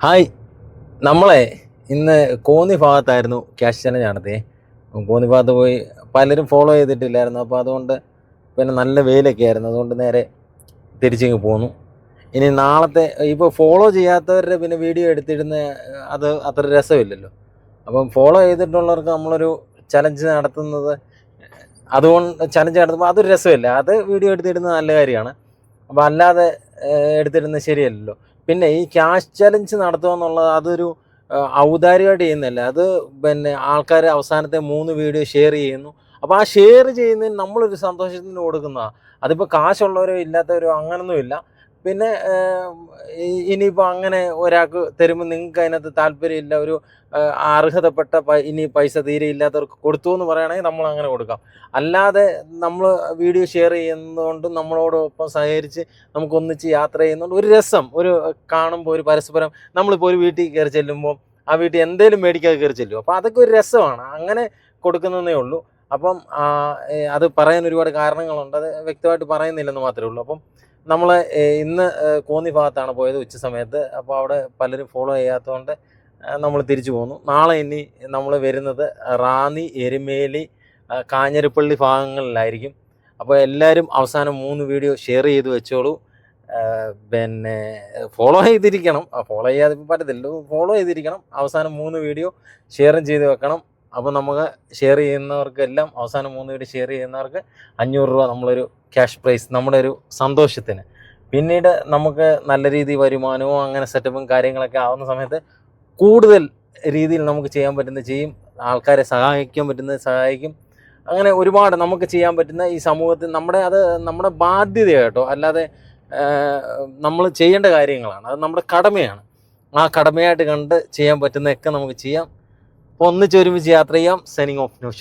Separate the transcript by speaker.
Speaker 1: Hi, നമ്മളെ ഇന്ന് Konni ഭാഗത്തായിരുന്നു cash challenge നടത്തിയേ. Konni ഭാഗത്ത് പോയി പലരും ഫോളോ ചെയ്തിട്ടില്ലായിരുന്നു. അപ്പോൾ അതുകൊണ്ട് പിന്നെ നല്ല വെയിലൊക്കെ ആയിരുന്നു. അതുകൊണ്ട് നേരെ തിരിച്ചിങ്ങ് പോന്നു. ഇനി നാളത്തെ ഇപ്പോൾ ഫോളോ ചെയ്യാത്തവരുടെ പിന്നെ വീഡിയോ എടുത്തിടുന്ന അത് അത്ര രസമില്ലല്ലോ. അപ്പം ഫോളോ ചെയ്തിട്ടുള്ളവർക്ക് നമ്മളൊരു ചലഞ്ച് നടത്തുന്നത് അതുകൊണ്ട് ചലഞ്ച് നടത്തുമ്പോൾ അതൊരു രസമില്ല. അത് വീഡിയോ എടുത്തിടുന്നത് നല്ല കാര്യമാണ്. അപ്പോൾ അല്ലാതെ എടുത്തിടുന്നത് ശരിയല്ലല്ലോ. പിന്നെ ഈ ക്യാഷ് ചലഞ്ച് നടത്തുക എന്നുള്ളത് അതൊരു ഔദാര്യമായിട്ട് ചെയ്യുന്നതല്ല. അത് പിന്നെ ആൾക്കാർ അവസാനത്തെ 3 വീഡിയോ ഷെയർ ചെയ്യുന്നു. അപ്പോൾ ആ ഷെയർ ചെയ്യുന്നതിന് നമ്മളൊരു സന്തോഷത്തിന് കൊടുക്കുന്നതാണ്. അതിപ്പോൾ കാശുള്ളവരോ ഇല്ലാത്തവരോ അങ്ങനൊന്നുമില്ല. പിന്നെ ഇനിയിപ്പോൾ അങ്ങനെ ഒരാൾക്ക് തരുമ്പോൾ നിങ്ങൾക്ക് അതിനകത്ത് താല്പര്യമില്ല, ഒരു അർഹതപ്പെട്ട ഇനി പൈസ തീരെ ഇല്ലാത്തവർക്ക് കൊടുത്തു എന്ന് പറയുകയാണെങ്കിൽ നമ്മൾ അങ്ങനെ കൊടുക്കാം. അല്ലാതെ നമ്മൾ വീഡിയോ ഷെയർ ചെയ്യുന്നതുകൊണ്ട് നമ്മളോടൊപ്പം സഹകരിച്ച് നമുക്കൊന്നിച്ച് യാത്ര ചെയ്യുന്നതുകൊണ്ട് ഒരു രസം, ഒരു കാണുമ്പോൾ ഒരു പരസ്പരം നമ്മളിപ്പോൾ ഒരു വീട്ടിൽ കയറി ചെല്ലുമ്പോൾ ആ വീട്ടിൽ എന്തെങ്കിലും മേടിക്കാതെ കയറി ചെല്ലും. അപ്പോൾ അതൊക്കെ ഒരു രസമാണ്, അങ്ങനെ കൊടുക്കുന്നതേ ഉള്ളൂ. അപ്പം അത് പറയാൻ ഒരുപാട് കാരണങ്ങളുണ്ട്, അത് വ്യക്തമായിട്ട് പറയുന്നില്ലെന്ന് മാത്രമേ ഉള്ളൂ. അപ്പം നമ്മൾ ഇന്ന് കോന്നി ഭാഗത്താണ് പോയത് ഉച്ച സമയത്ത്. അപ്പോൾ അവിടെ പലരും ഫോളോ ചെയ്യാത്തതുകൊണ്ട് നമ്മൾ തിരിച്ചു പോന്നു. നാളെ ഇനി നമ്മൾ വരുന്നത് റാന്നി, എരുമേലി, കാഞ്ഞിരപ്പള്ളി ഭാഗങ്ങളിലായിരിക്കും. അപ്പോൾ എല്ലാവരും അവസാനം 3 വീഡിയോ ഷെയർ ചെയ്ത് വെച്ചോളൂ. പിന്നെ ഫോളോ ചെയ്തിരിക്കണം. ഫോളോ ചെയ്യാതെ പറ്റത്തില്ല, ഫോളോ ചെയ്തിരിക്കണം. അവസാനം 3 വീഡിയോ ഷെയറും ചെയ്ത് വെക്കണം. അപ്പോൾ നമുക്ക് ഷെയർ ചെയ്യുന്നവർക്കെല്ലാം അവസാനം 3 വീഡിയോ ഷെയർ ചെയ്യുന്നവർക്ക് 500 രൂപ നമ്മളൊരു ക്യാഷ് പ്രൈസ്, നമ്മുടെ ഒരു സന്തോഷത്തിന്. പിന്നീട് നമുക്ക് നല്ല രീതിയിൽ വരുമാനവും അങ്ങനെ സെറ്റപ്പും കാര്യങ്ങളൊക്കെ ആവുന്ന സമയത്ത് കൂടുതൽ രീതിയിൽ നമുക്ക് ചെയ്യാൻ പറ്റുന്നത് ചെയ്യും, ആൾക്കാരെ സഹായിക്കാൻ പറ്റുന്നത് സഹായിക്കും. അങ്ങനെ ഒരുപാട് നമുക്ക് ചെയ്യാൻ പറ്റുന്ന ഈ സമൂഹത്തിൽ നമ്മുടെ ബാധ്യതയാണ് കേട്ടോ. അല്ലാതെ നമ്മൾ ചെയ്യേണ്ട കാര്യങ്ങളാണ്, അത് നമ്മുടെ കടമയാണ്. ആ കടമയായിട്ട് കണ്ട് ചെയ്യാൻ പറ്റുന്നതൊക്കെ നമുക്ക് ചെയ്യാം. അപ്പോൾ ഒന്നിച്ചൊരുമിച്ച് യാത്ര ചെയ്യാം. Signing off news.